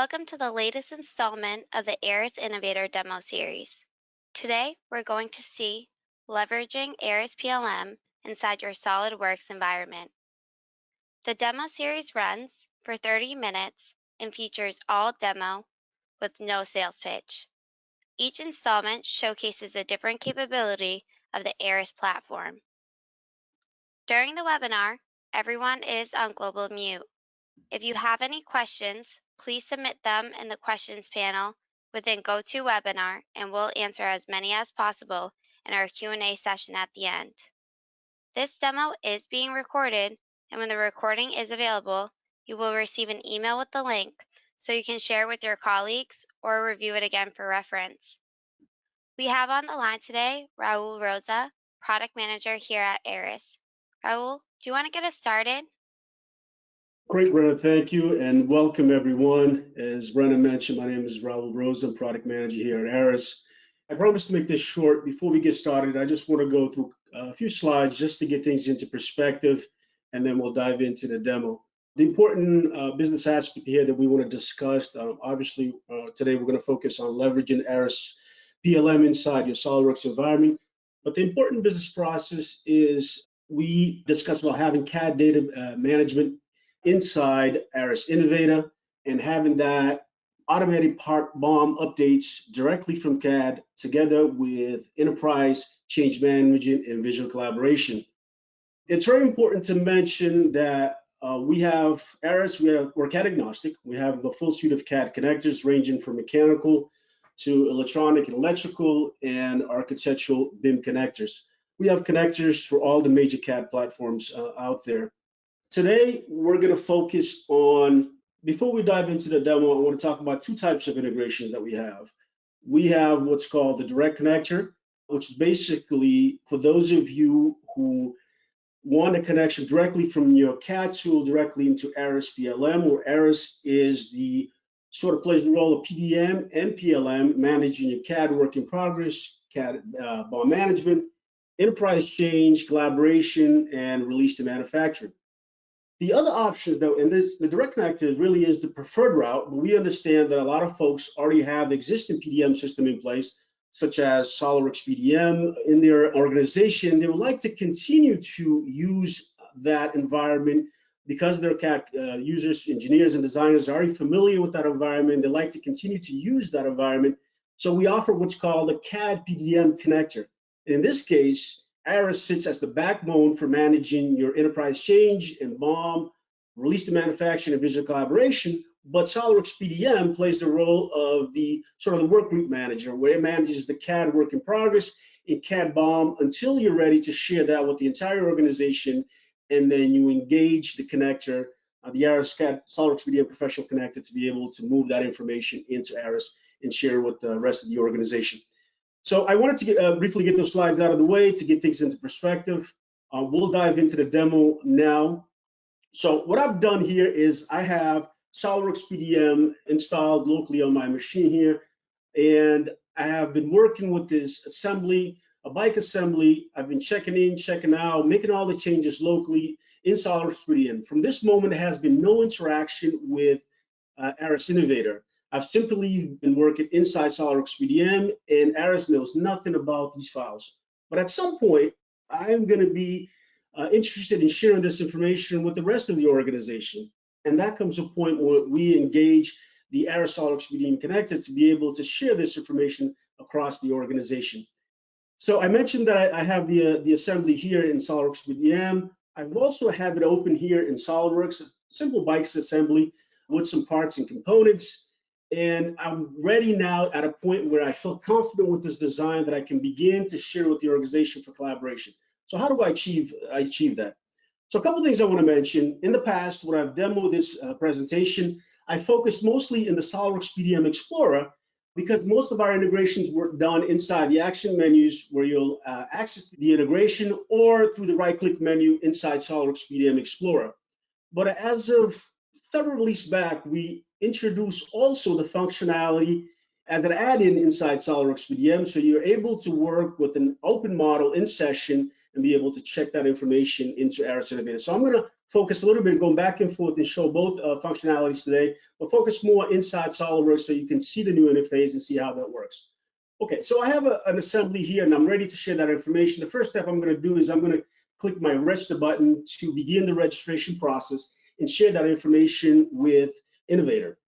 Welcome to the latest installment of the Aras Innovator demo series. Today, we're going to see leveraging Aras PLM inside your SOLIDWORKS environment. The demo series runs for 30 minutes and features all demo with no sales pitch. Each installment showcases a different capability of the Aras platform. During the webinar, everyone is on global mute. If you have any questions, please submit them in the questions panel within GoToWebinar, and we'll answer as many as possible in our Q&A session at the end. This demo is being recorded, and when the recording is available, you will receive an email with the link so you can share with your colleagues or review it again for reference. We have on the line today Raul Rosa, Product Manager here at Aras. Raul, do you want to get us started? Great, Brenna, thank you, and welcome everyone. As Brenna mentioned, my name is Raul Rosa, I'm Product Manager here at Aras. I promise to make this short. Before we get started, I just want to go through a few slides just to get things into perspective, and then we'll dive into the demo. The important business aspect here that we want to discuss, obviously today we're going to focus on leveraging Aras PLM inside your SOLIDWORKS environment, but the important business process is we discuss about having CAD data management inside Aras Innovator and having that automated part BOM updates directly from CAD together with enterprise change management and visual collaboration. It's very important to mention that we have Aras, we're CAD agnostic. We have the full suite of CAD connectors ranging from mechanical to electronic and electrical and architectural BIM connectors. We have connectors for all the major CAD platforms out there. Today, we're going to focus on, before we dive into the demo, I want to talk about two types of integrations that we have. We have what's called the direct connector, which is basically for those of you who want a connection directly from your CAD tool directly into Aras PLM, where Aras is the sort of plays the role of PDM and PLM, managing your CAD work in progress, CAD BOM management, enterprise change, collaboration, and release to manufacturing. The other option, though, and the direct connector really is the preferred route, but we understand that a lot of folks already have the existing PDM system in place, such as SOLIDWORKS PDM in their organization. They would like to continue to use that environment because their CAD users, engineers, and designers are already familiar with that environment. They like to continue to use that environment. So we offer what's called a CAD PDM connector. In this case, Aras sits as the backbone for managing your enterprise change and BOM, release to manufacturing, and visual collaboration. But SOLIDWORKS PDM plays the role of the sort of the work group manager, where it manages the CAD work in progress and CAD BOM until you're ready to share that with the entire organization, and then you engage the connector, the Aras CAD SOLIDWORKS PDM Professional Connector, to be able to move that information into Aras and share with the rest of the organization. So I wanted to briefly get those slides out of the way to get things into perspective. We'll dive into the demo now. So what I've done here is I have SOLIDWORKS PDM installed locally on my machine here, and I have been working with this assembly, a bike assembly. I've been checking in, checking out, making all the changes locally in SOLIDWORKS PDM. From this moment, there has been no interaction with Aras Innovator. I've simply been working inside SOLIDWORKS PDM, and Aras knows nothing about these files. But at some point, I'm going to be interested in sharing this information with the rest of the organization. And that comes a point where we engage the Aras SOLIDWORKS PDM connector to be able to share this information across the organization. So I mentioned that I have the assembly here in SOLIDWORKS PDM. I also have it open here in SOLIDWORKS, simple bikes assembly with some parts and components. And I'm ready now at a point where I feel confident with this design that I can begin to share with the organization for collaboration. So how do I achieve that? So a couple things I want to mention. In the past, when I've demoed this presentation, I focused mostly in the SOLIDWORKS PDM Explorer because most of our integrations were done inside the action menus where you'll access the integration or through the right-click menu inside SOLIDWORKS PDM Explorer. But as of several releases back, we introduced also the functionality as an add-in inside SOLIDWORKS PDM, so you're able to work with an open model in session and be able to check that information into Aras Innovator. So I'm going to focus a little bit, going back and forth and show both functionalities today, but focus more inside SOLIDWORKS so you can see the new interface and see how that works. Okay, so I have an assembly here and I'm ready to share that information. The first step I'm going to do is I'm going to click my register button to begin the registration process and share that information with Innovator.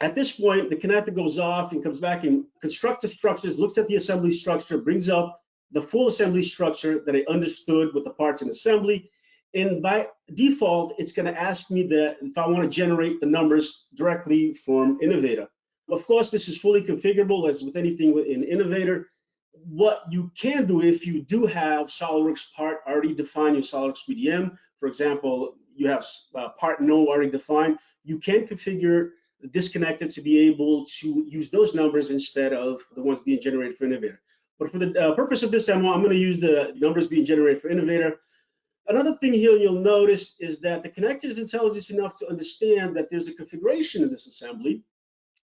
At this point, the connector goes off and comes back and constructs the structures, looks at the assembly structure, brings up the full assembly structure that I understood with the parts and assembly. And by default, it's going to ask me that if I want to generate the numbers directly from Innovator. Of course, this is fully configurable as with anything in Innovator. What you can do if you do have SOLIDWORKS part already defined in SOLIDWORKS PDM, for example, you have part no already defined, you can configure the disconnected to be able to use those numbers instead of the ones being generated for Innovator. But for the purpose of this demo, I'm going to use the numbers being generated for Innovator. Another thing here you'll notice is that the connector is intelligent enough to understand that there's a configuration in this assembly.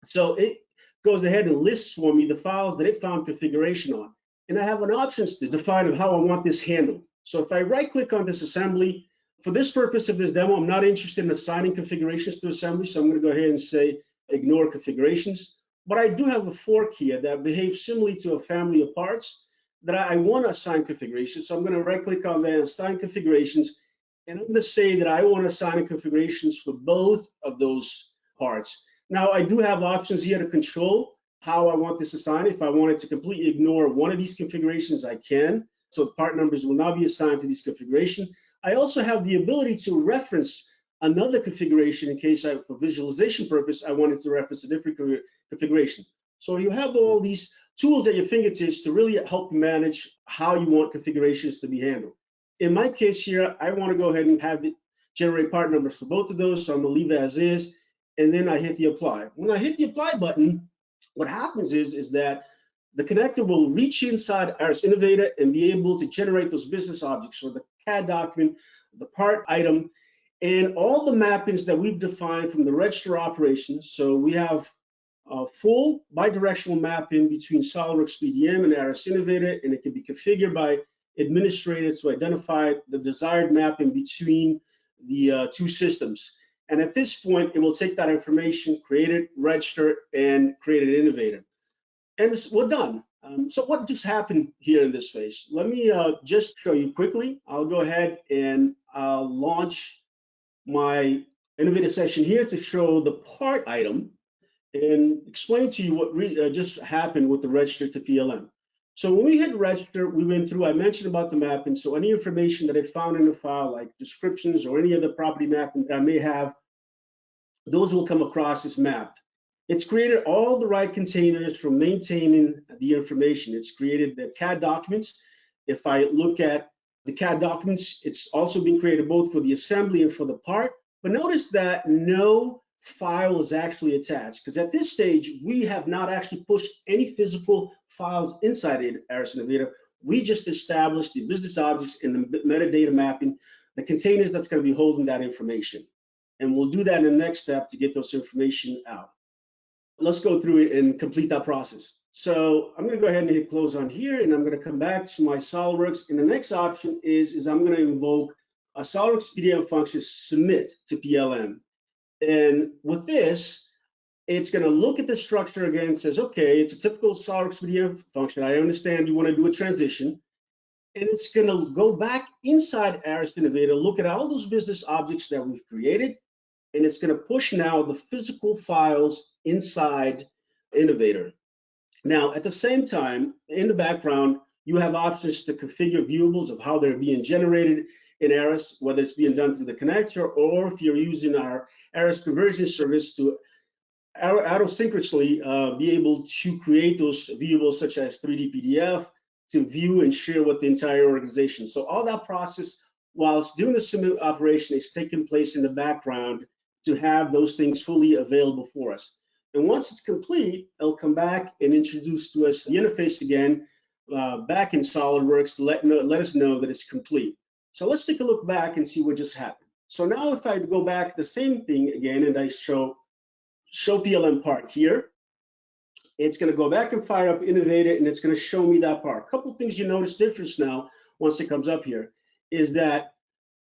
So it goes ahead and lists for me the files that it found configuration on. And I have an options to define of how I want this handled. So if I right click on this assembly, for this purpose of this demo, I'm not interested in assigning configurations to assembly. So I'm going to go ahead and say ignore configurations. But I do have a fork here that behaves similarly to a family of parts that I want to assign configurations. So I'm going to right click on that, assign configurations. And I'm going to say that I want to assign configurations for both of those parts. Now, I do have options here to control how I want this assigned. If I wanted to completely ignore one of these configurations, I can. So part numbers will not be assigned to this configuration. I also have the ability to reference another configuration in case for visualization purpose, I wanted to reference a different configuration. So you have all these tools at your fingertips to really help manage how you want configurations to be handled. In my case here, I want to go ahead and have it generate part numbers for both of those. So I'm going to leave it as is. And then I hit the apply. When I hit the apply button, what happens is that the connector will reach inside Aras Innovator and be able to generate those business objects, so the CAD document, the part item, and all the mappings that we've defined from the register operations. So we have a full bidirectional mapping between SOLIDWORKS PDM and Aras Innovator, and it can be configured by administrators to identify the desired mapping between the two systems. And at this point, it will take that information, create it, register it, and create an Innovator. And we're done. So what just happened here in this phase? Let me just show you quickly. I'll go ahead and I'll launch my Innovator section here to show the part item and explain to you what just happened with the register to PLM. So when we hit register, we went through, I mentioned about the mapping. So any information that I found in the file, like descriptions or any other property mapping that I may have, those will come across as mapped. It's created all the right containers for maintaining the information. It's created the CAD documents. If I look at the CAD documents, it's also been created both for the assembly and for the part. But notice that no file is actually attached, because at this stage, we have not actually pushed any physical files inside Aras Innovator. We just established the business objects and the metadata mapping, the containers that's going to be holding that information. And we'll do that in the next step to get those information out. Let's go through it and complete that process. So I'm going to go ahead and hit close on here, and I'm going to come back to my SOLIDWORKS. And the next option is I'm going to invoke a SOLIDWORKS PDM function submit to PLM. And with this, it's going to look at the structure again and says, okay, it's a typical SOLIDWORKS PDM function. I understand you want to do a transition. And it's going to go back inside Aras Innovator, look at all those business objects that we've created, and it's going to push now the physical files inside Innovator. Now, at the same time, in the background, you have options to configure viewables of how they're being generated in Aras, whether it's being done through the connector or if you're using our Aras conversion service to asynchronously be able to create those viewables such as 3D PDF to view and share with the entire organization. So all that process, whilst doing the submit operation, is taking place in the background to have those things fully available for us. And once it's complete, it'll come back and introduce to us the interface again, back in SOLIDWORKS to let us know that it's complete. So let's take a look back and see what just happened. So now if I go back, the same thing again, and I show PLM part here, It's going to go back and fire up Innovator, and it's going to show me that part. A couple of things you notice difference now once it comes up here is that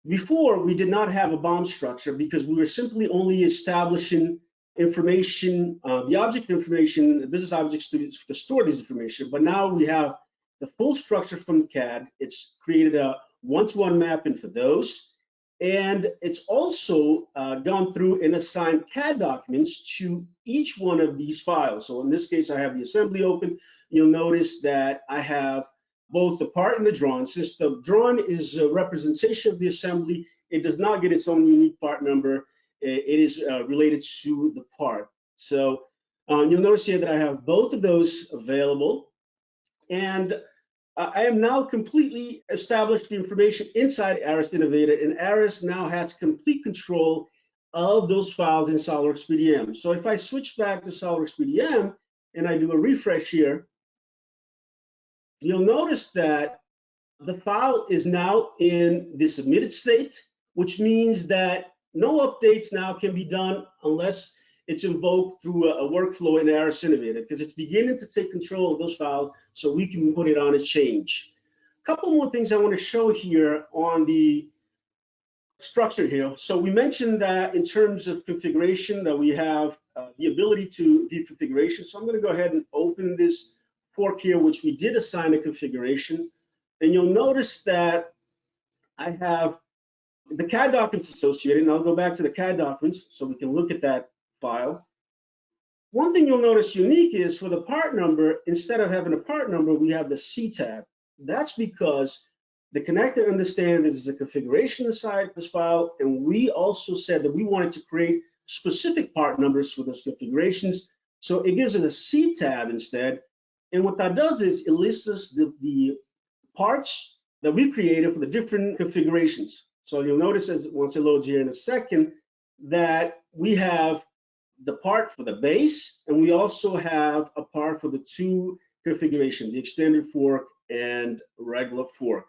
before we did not have a BOM structure because we were simply only establishing information, the object information, the business objects to store this information. But now we have the full structure from CAD. It's created a one-to-one mapping for those. And it's also gone through and assigned CAD documents to each one of these files. So in this case, I have the assembly open. You'll notice that I have both the part and the drawing. Since the drawing is a representation of the assembly, it does not get its own unique part number. It is related to the part. So you'll notice here that I have both of those available. And I am now completely established the information inside Aras Innovator, and Aras now has complete control of those files in SOLIDWORKS PDM. So if I switch back to SOLIDWORKS PDM and I do a refresh here, you'll notice that the file is now in the submitted state, which means that no updates now can be done unless it's invoked through a workflow in Aras Innovator, because it's beginning to take control of those files so we can put it on a change. A couple more things I want to show here on the structure here. So we mentioned that in terms of configuration that we have the ability to view configuration. So I'm going to go ahead and open this fork here, which we did assign a configuration. And you'll notice that I have the CAD documents associated, and I'll go back to the CAD documents so we can look at that file. One thing you'll notice unique is for the part number, instead of having a part number, we have the C tab. That's because the connector understands this is a configuration inside this file, and we also said that we wanted to create specific part numbers for those configurations. So it gives it a C tab instead. And what that does is it lists us the parts that we created for the different configurations. So you'll notice as once it loads here in a second that we have the part for the base, and we also have a part for the two configuration, the extended fork and regular fork.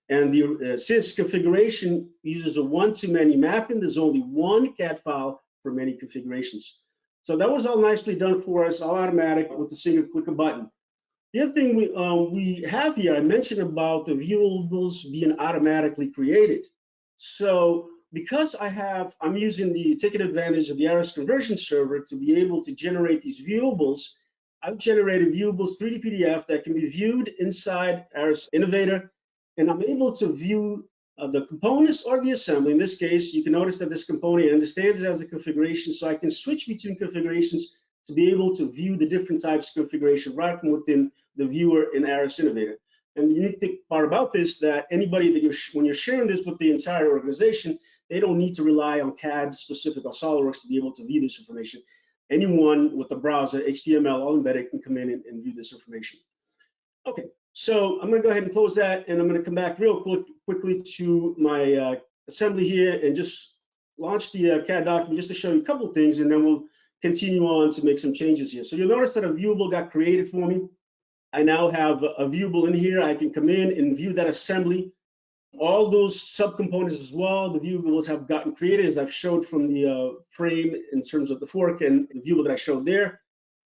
And the since configuration uses a one-to-many mapping, there's only one CAD file for many configurations. So that was all nicely done for us, all automatic with a single click of button. The other thing we have here, I mentioned about the viewables being automatically created. So because I'm taking advantage of the Aras conversion server to be able to generate these viewables. I've generated viewables 3D PDF that can be viewed inside Aras Innovator, and I'm able to view the components or the assembly. In this case, you can notice that this component understands it as a configuration, so I can switch between configurations to be able to view the different types of configuration right from within the viewer in Aras Innovator. And the unique part about this, that anybody that when you're sharing this with the entire organization, they don't need to rely on CAD specific or SOLIDWORKS to be able to view this information. Anyone with a browser, HTML, all embedded can come in and view this information. Okay, so I'm gonna go ahead and close that, and I'm gonna come back real quickly to my assembly here and just launch the CAD document just to show you a couple of things, and then we'll continue on to make some changes here. So you'll notice that a viewable got created for me. I now have a viewable in here. I can come in and view that assembly. All those subcomponents as well, the viewables have gotten created as I've showed from the frame in terms of the fork and the viewable that I showed there.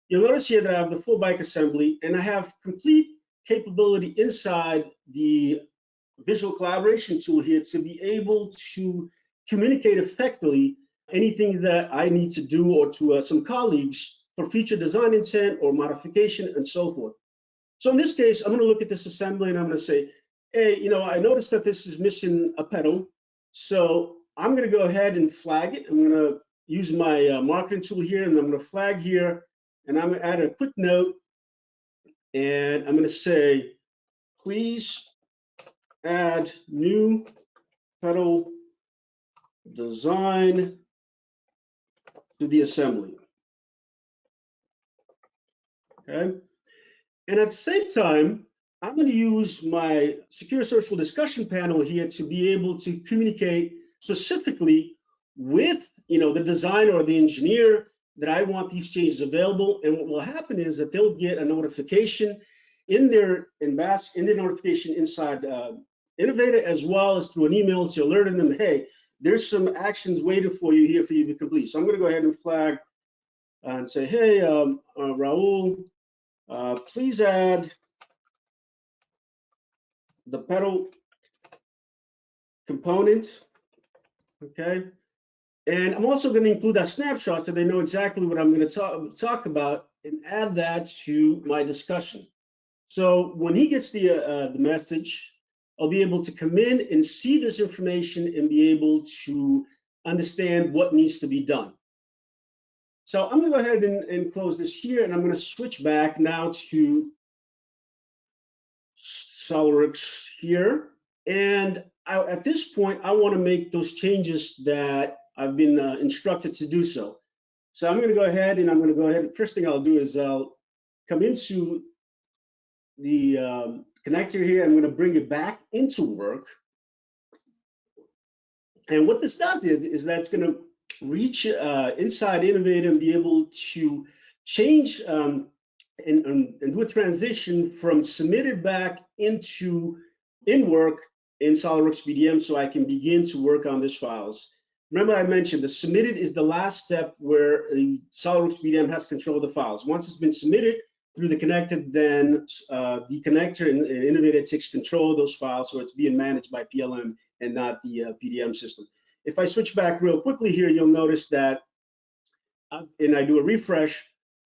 You'll notice here that I have the full bike assembly, and I have complete capability inside the visual collaboration tool here to be able to communicate effectively anything that I need to do or to some colleagues for future design intent or modification and so forth. So in this case, I'm going to look at this assembly and I'm going to say, hey, I noticed that this is missing a pedal. So I'm going to go ahead and flag it. I'm going to use my marketing tool here, and I'm going to flag here, and I'm going to add a quick note, and I'm going to say, please add new pedal design to the assembly. Okay. And at the same time, I'm going to use my secure social discussion panel here to be able to communicate specifically with the designer or the engineer that I want these changes available. And what will happen is that they'll get a notification in their notification inside Innovator, as well as through an email to alerting them, hey, there's some actions waiting for you here for you to complete. So I'm going to go ahead and flag and say, hey, Raul, please add the pedal component, okay? And I'm also going to include that snapshot so they know exactly what I'm going to talk about and add that to my discussion. So when he gets the message, I'll be able to come in and see this information and be able to understand what needs to be done. So I'm going to go ahead and close this here, and I'm going to switch back now to SOLIDWORKS here. And at this point, I want to make those changes that I've been instructed to do so. So I'm going to go ahead and I'm going to go ahead. First thing I'll do is I'll come into the connector here. I'm going to bring it back into work. And what this does is that it's going to reach inside Innovator and be able to change and do a transition from submitted back into in work in SOLIDWORKS BDM so I can begin to work on these files. Remember I mentioned the submitted is the last step where the SOLIDWORKS BDM has control of the files. Once it's been submitted through the connector, then the connector and Innovator takes control of those files, so it's being managed by PLM and not the PDM system. If I switch back real quickly here, you'll notice that, and I do a refresh,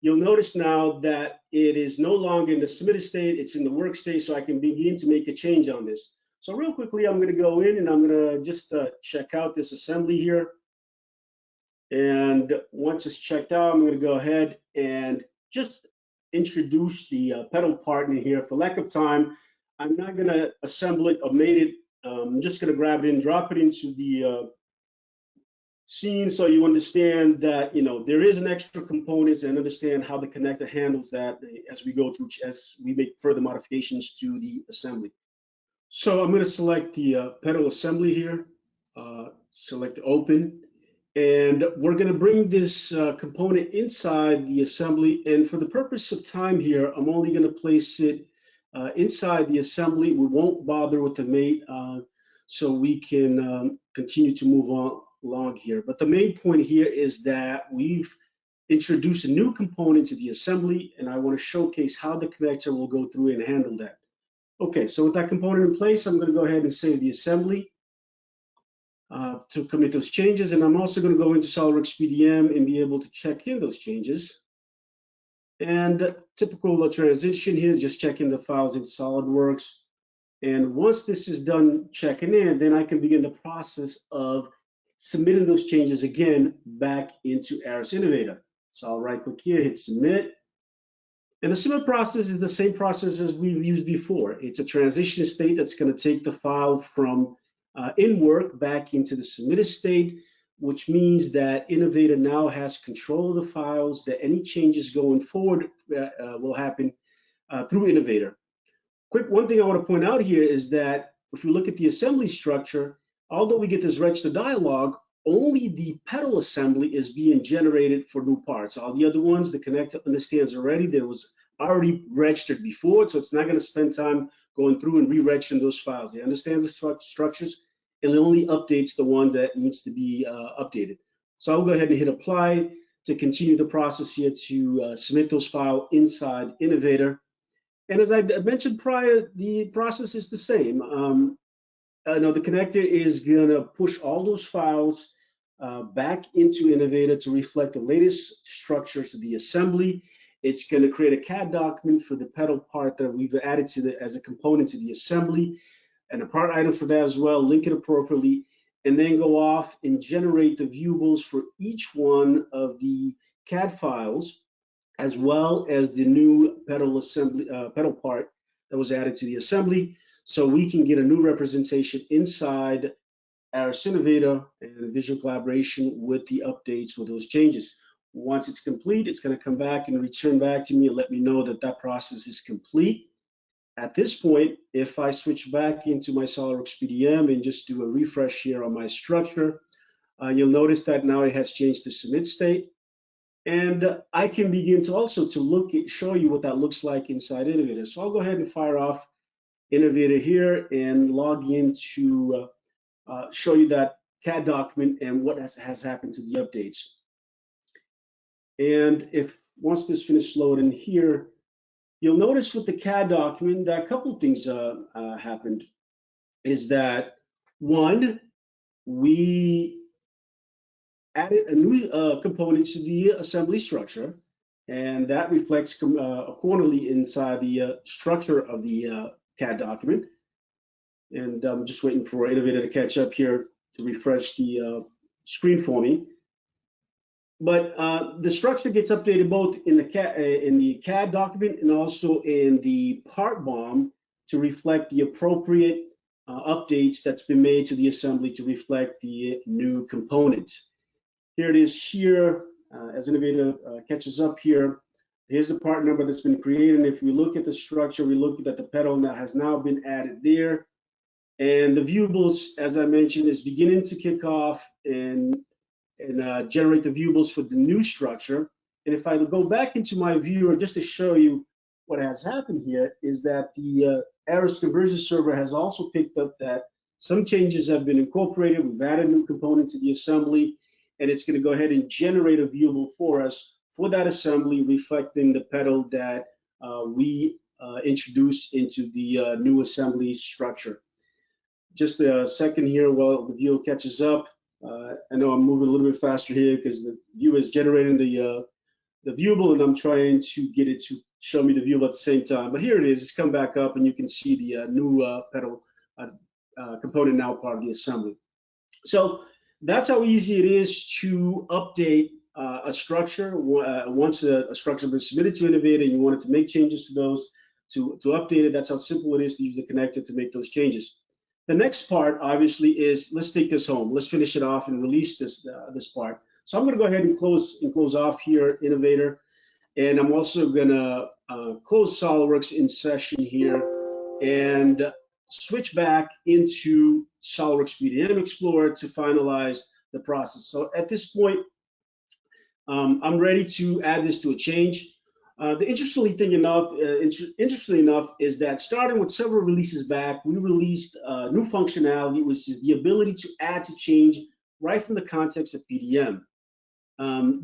you'll notice now that it is no longer in the submitted state, it's in the work state, so I can begin to make a change on this. So real quickly, I'm going to go in and I'm going to just check out this assembly here. And once it's checked out, I'm going to go ahead and just introduce the pedal part in here. For lack of time, I'm not going to assemble it or mate it. I'm just going to grab it and drop it into the scene so you understand that, you know, there is an extra components and understand how the connector handles that as we go through, as we make further modifications to the assembly. So I'm going to select the pedal assembly here, select open, and we're going to bring this component inside the assembly. And for the purpose of time here, I'm only going to place it inside the assembly. We won't bother with the mate so we can continue to move on along here. But the main point here is that we've introduced a new component to the assembly, and I want to showcase how the connector will go through and handle that. Okay, so with that component in place, I'm going to go ahead and save the assembly to commit those changes. And I'm also going to go into SOLIDWORKS PDM and be able to check in those changes. And typical transition here is just checking the files in SOLIDWORKS. And once this is done checking in, then I can begin the process of submitting those changes again back into Aras Innovator. So I'll right click here, hit submit. And the submit process is the same process as we've used before. It's a transition state that's going to take the file from in work back into the submitted state, which means that Innovator now has control of the files, that any changes going forward will happen through Innovator. One thing I want to point out here is that if you look at the assembly structure, although we get this register dialog, only the pedal assembly is being generated for new parts. All the other ones, the connector understands already that it was already registered before, so it's not going to spend time going through and re-registering those files. It understands the structures and it only updates the ones that needs to be updated. So I'll go ahead and hit apply to continue the process here to submit those files inside Innovator. And as I mentioned prior, the process is the same. The connector is going to push all those files back into Innovator to reflect the latest structures of the assembly. It's going to create a CAD document for the pedal part that we've added to as a component to the assembly, and a part item for that as well, link it appropriately, and then go off and generate the viewables for each one of the CAD files, as well as the new pedal assembly pedal part that was added to the assembly, so we can get a new representation inside Aras Innovator and visual collaboration with the updates for those changes. Once it's complete, it's going to come back and return back to me and let me know that that process is complete. At this point, if I switch back into my SOLIDWORKS PDM and just do a refresh here on my structure, you'll notice that now it has changed to submit state. And I can begin to also show you what that looks like inside Innovator. So I'll go ahead and fire off Innovator here and log in to show you that CAD document and what has happened to the updates. And if once this finishes loading here, you'll notice with the CAD document that a couple of things happened. Is that one, we added a new component to the assembly structure, and that reflects accordingly inside the structure of the CAD document. And I'm just waiting for Innovator to catch up here to refresh the screen for me. But the structure gets updated both in the CAD document and also in the part BOM to reflect the appropriate updates that's been made to the assembly to reflect the new components. Here it is here, as Innovator catches up here. Here's the part number that's been created. And if we look at the structure, we look at the pedal that has now been added there. And the viewables, as I mentioned, is beginning to kick off and generate the viewables for the new structure. And if I go back into my viewer just to show you what has happened here is that the Aras conversion server has also picked up that some changes have been incorporated. We've added new components to the assembly, and it's going to go ahead and generate a viewable for us for that assembly, reflecting the pedal that we introduced into the new assembly structure. Just a second here while the viewer catches up. I know I'm moving a little bit faster here because the viewer is generating the viewable, and I'm trying to get it to show me the viewable at the same time. But here it is. It's come back up, and you can see the new pedal component now part of the assembly. So that's how easy it is to update a structure. Once a structure has been submitted to Innovator and you wanted to make changes to those, to update it, that's how simple it is to use the connector to make those changes. The next part, obviously, is let's take this home. Let's finish it off and release this part. So I'm going to go ahead and close off here, Innovator, and I'm also going to close SOLIDWORKS in session here and switch back into SOLIDWORKS PLM Explorer to finalize the process. So at this point, I'm ready to add this to a change. The interesting enough is that starting with several releases back, we released new functionality, which is the ability to add to change right from the context of PDM.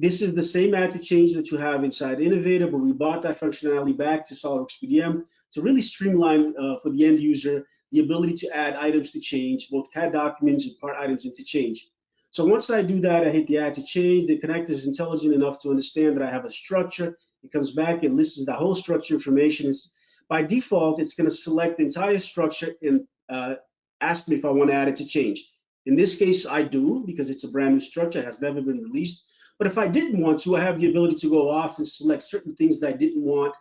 This is the same add to change that you have inside Innovator, but we brought that functionality back to SOLIDWORKS PDM to really streamline for the end user the ability to add items to change, both CAD documents and part items into change. So once I do that, I hit the add to change. The connector is intelligent enough to understand that I have a structure. It comes back, it lists the whole structure information. By default, it's going to select the entire structure and ask me if I want to add it to change. In this case, I do, because it's a brand new structure, it has never been released. But if I didn't want to, I have the ability to go off and select certain things that I didn't want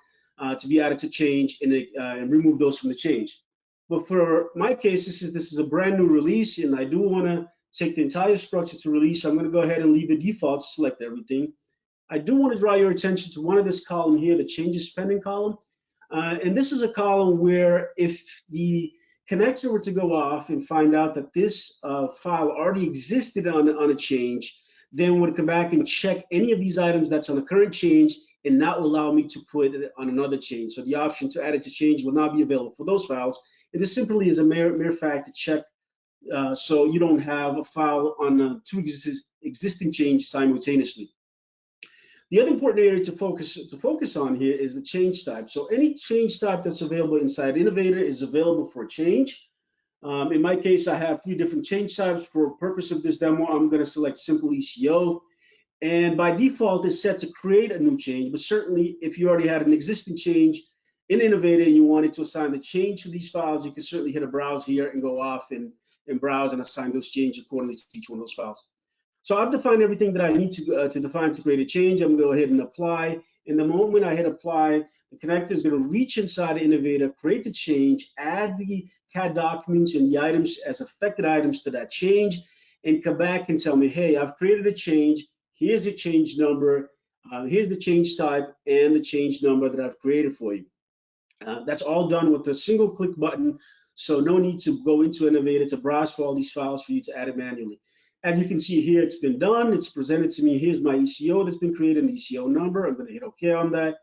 to be added to change and remove those from the change. But for my case, this is a brand new release, and I do want to take the entire structure to release. I'm going to go ahead and leave the default, select everything. I do want to draw your attention to one of this column here, the changes pending column. And this is a column where if the connector were to go off and find out that this file already existed on a change, then would come back and check any of these items that's on a current change and not allow me to put it on another change. So the option to add it to change will not be available for those files. And this simply is a mere fact to check so you don't have a file on two existing changes simultaneously. The other important area to focus on here is the change type. So any change type that's available inside Innovator is available for change. In my case, I have 3 different change types. For purpose of this demo, I'm going to select Simple ECO. And by default, it's set to create a new change. But certainly, if you already had an existing change in Innovator and you wanted to assign the change to these files, you can certainly hit a browse here and go off and browse and assign those changes accordingly to each one of those files. So I've defined everything that I need to define to create a change. I'm going to go ahead and apply. In the moment I hit apply, the connector is going to reach inside Innovator, create the change, add the CAD documents and the items as affected items to that change, and come back and tell me, hey, I've created a change. Here's the change number. Here's the change type and the change number that I've created for you. That's all done with a single click button. So no need to go into Innovator to browse for all these files for you to add it manually. As you can see here, it's been done. It's presented to me. Here's my ECO that's been created, an ECO number. I'm going to hit OK on that.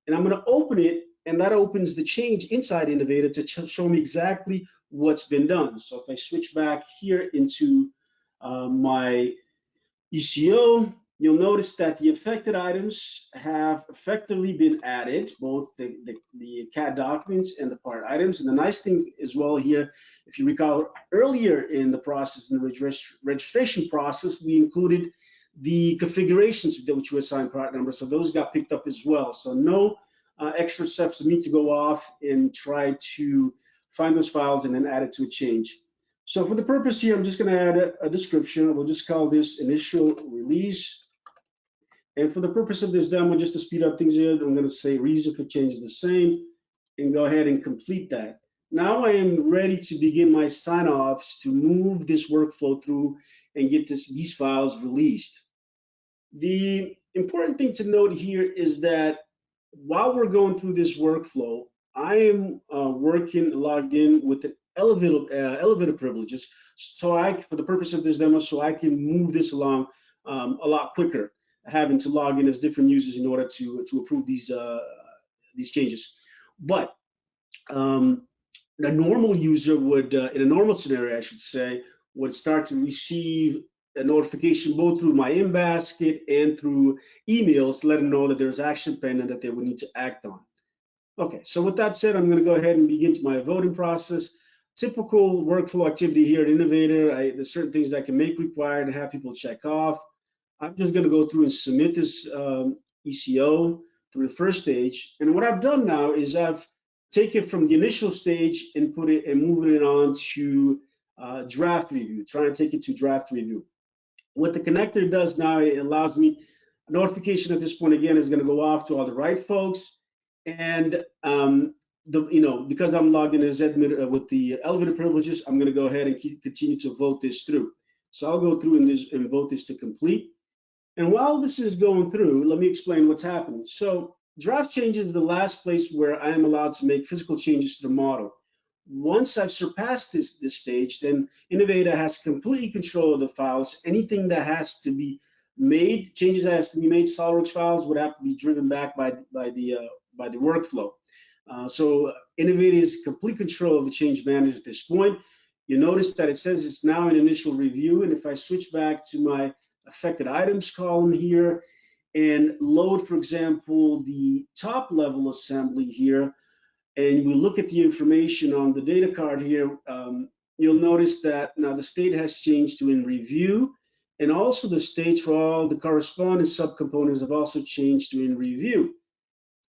And I'm going to open it, and that opens the change inside Innovator to show me exactly what's been done. So if I switch back here into my ECO, you'll notice that the affected items have effectively been added, both the CAD documents and the part items. And the nice thing as well here, if you recall earlier in the process, in the registration process, we included the configurations which we assigned part number. So those got picked up as well. So no extra steps for me to go off and try to find those files and then add it to a change. So for the purpose here, I'm just going to add a description. We'll just call this initial release. And for the purpose of this demo, just to speed up things here, I'm going to say reason for change is the same and go ahead and complete that. Now I am ready to begin my sign-offs to move this workflow through and get these files released. The important thing to note here is that while we're going through this workflow, I am working logged in with an elevator privileges. So for the purpose of this demo, so I can move this along a lot quicker, having to log in as different users in order to approve these changes. But a normal user would, in a normal scenario, I should say, would start to receive a notification both through my in-basket and through emails to let them know that there's action pending that they would need to act on. Okay, so with that said, I'm going to go ahead and begin to my voting process. Typical workflow activity here at Innovator, there's certain things I can make required and have people check off. I'm just going to go through and submit this ECO through the first stage. And what I've done now is I've taken from the initial stage and put it and moving it on to draft review, trying to take it to draft review. What the connector does now, it allows me a notification at this point again is going to go off to all the right folks. And because I'm logged in as admin with the elevator privileges, I'm going to go ahead and continue to vote this through. So I'll go through and vote this to complete. And while this is going through, let me explain what's happening. So draft changes is the last place where I am allowed to make physical changes to the model. Once I've surpassed this stage, then Innovator has complete control of the files. Anything that has to be made, changes that has to be made, SOLIDWORKS files would have to be driven back by the workflow. So Innovator is complete control of the change management at this point. You notice that it says it's now in initial review, and if I switch back to my affected items column here and load, for example, the top level assembly here, and we look at the information on the data card here, you'll notice that now the state has changed to in review, and also the states for all the corresponding subcomponents have also changed to in review.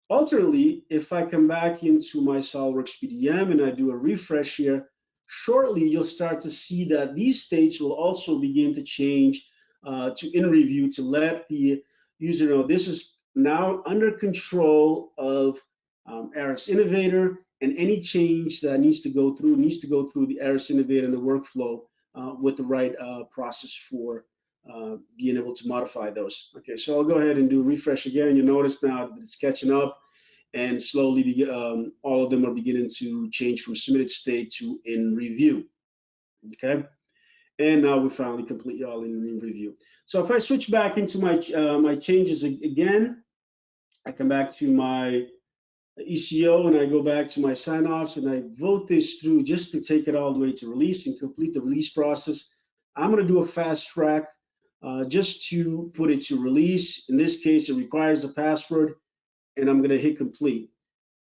Alternately, if I come back into my SOLIDWORKS PDM and I do a refresh here, shortly you'll start to see that these states will also begin to change to in review to let the user know this is now under control of Aras Innovator, and any change that needs to go through the Aras Innovator and the workflow with the right process for being able to modify those. Okay, so I'll go ahead and do a refresh again. You notice now that it's catching up, and slowly all of them are beginning to change from submitted state to in review. Okay, and now we're finally completely all in review. So if I switch back into my changes again, I come back to my ECO and I go back to my sign-offs and I vote this through just to take it all the way to release and complete the release process. I'm going to do a fast track just to put it to release. In this case, it requires a password, and I'm going to hit complete.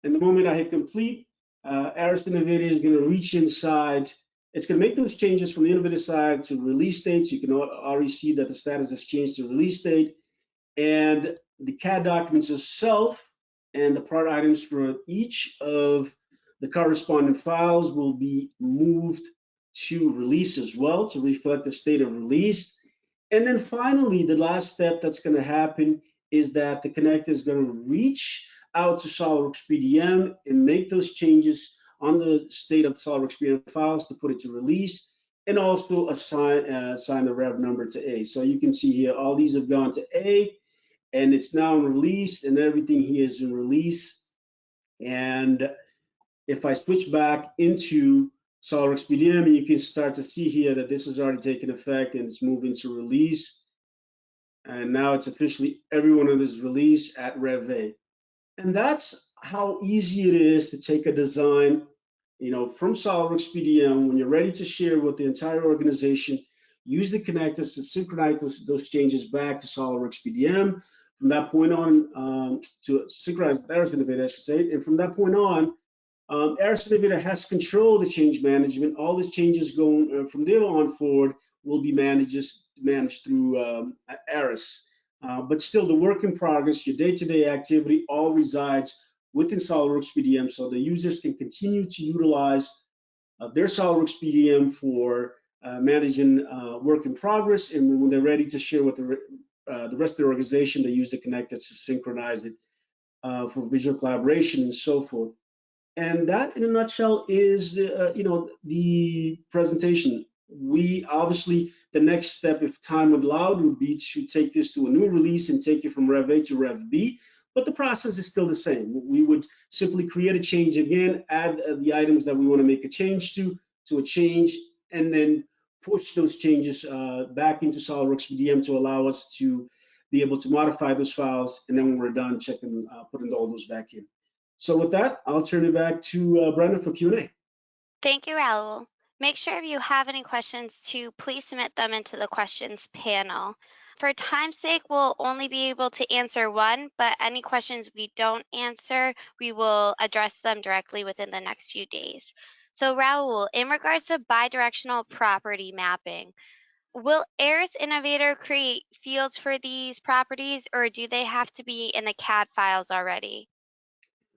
And the moment I hit complete, Aras Innovator is going to reach inside. It's going to make those changes from the Innovator side to release state. So you can already see that the status has changed to release state. And the CAD documents itself and the part items for each of the corresponding files will be moved to release as well to reflect the state of release. And then finally, the last step that's going to happen is that the connector is going to reach out to SOLIDWORKS PDM and make those changes on the state of SOLIDWORKS PDM files to put it to release, and also assign the rev number to A. So you can see here, all these have gone to A, and it's now in release, and everything here is in release. And if I switch back into SOLIDWORKS PDM, you can start to see here that this has already taken effect and it's moving to release. And now it's officially every one of this release at Rev A. And that's how easy it is to take a design, from SOLIDWORKS PDM when you're ready to share with the entire organization. use the connectors to synchronize those changes back to SOLIDWORKS PDM. From that point on, to synchronize with Aras Innovator, I should say, and from that point on, Aras Innovator has control of the change management. All the changes going from there on forward will be managed through Aras. But still, the work in progress, your day-to-day activity, all resides within SOLIDWORKS PDM, so the users can continue to utilize their SOLIDWORKS PDM for managing work in progress, and when they're ready to share with the rest of the organization, they use the connectors to synchronize it for visual collaboration and so forth. And that, in a nutshell, is the presentation. We obviously, the next step, if time allowed, would be to take this to a new release and take it from Rev A to Rev B. But the process is still the same. We would simply create a change again, add the items that we want to make a change to a change, and then push those changes back into SOLIDWORKS PDM to allow us to be able to modify those files. And then when we're done, checking, putting all those back in. So with that, I'll turn it back to Brenda for Q&A. Thank you, Raul. Make sure if you have any questions to please submit them into the questions panel. For time's sake, we'll only be able to answer one, but any questions we don't answer, we will address them directly within the next few days. So Raul, in regards to bidirectional property mapping, will Aras Innovator create fields for these properties, or do they have to be in the CAD files already?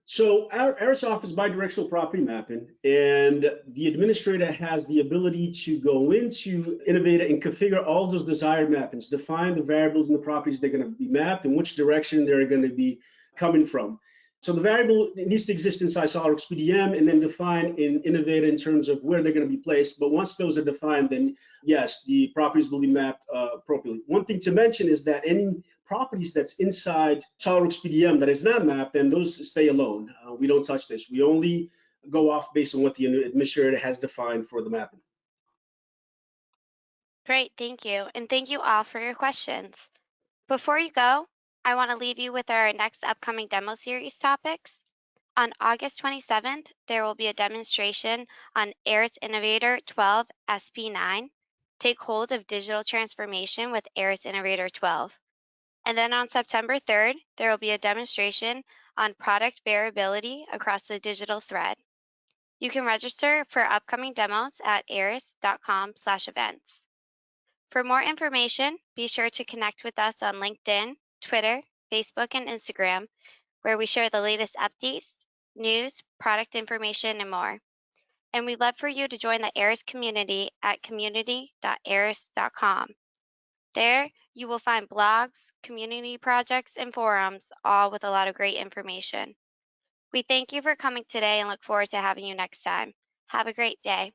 So Aras offers bidirectional property mapping, and the administrator has the ability to go into Innovator and configure all those desired mappings, define the variables and the properties they're going to be mapped and which direction they're going to be coming from. So the variable needs to exist inside SOLIDWORKS PDM and then define in Innovator in terms of where they're going to be placed. But once those are defined, then yes, the properties will be mapped appropriately. One thing to mention is that any properties that's inside SOLIDWORKS PDM that is not mapped, then those stay alone. We don't touch this. We only go off based on what the administrator has defined for the mapping. Great, thank you. And thank you all for your questions. Before you go, I want to leave you with our next upcoming demo series topics. On August 27th, there will be a demonstration on Aras Innovator 12 SP9, Take Hold of Digital Transformation with Aras Innovator 12. And then on September 3rd, there will be a demonstration on product variability across the digital thread. You can register for upcoming demos at aras.com/events. For more information, be sure to connect with us on LinkedIn, Twitter, Facebook, and Instagram, where we share the latest updates, news, product information, and more. And we'd love for you to join the Aras community at community.aras.com. There, you will find blogs, community projects, and forums, all with a lot of great information. We thank you for coming today and look forward to having you next time. Have a great day.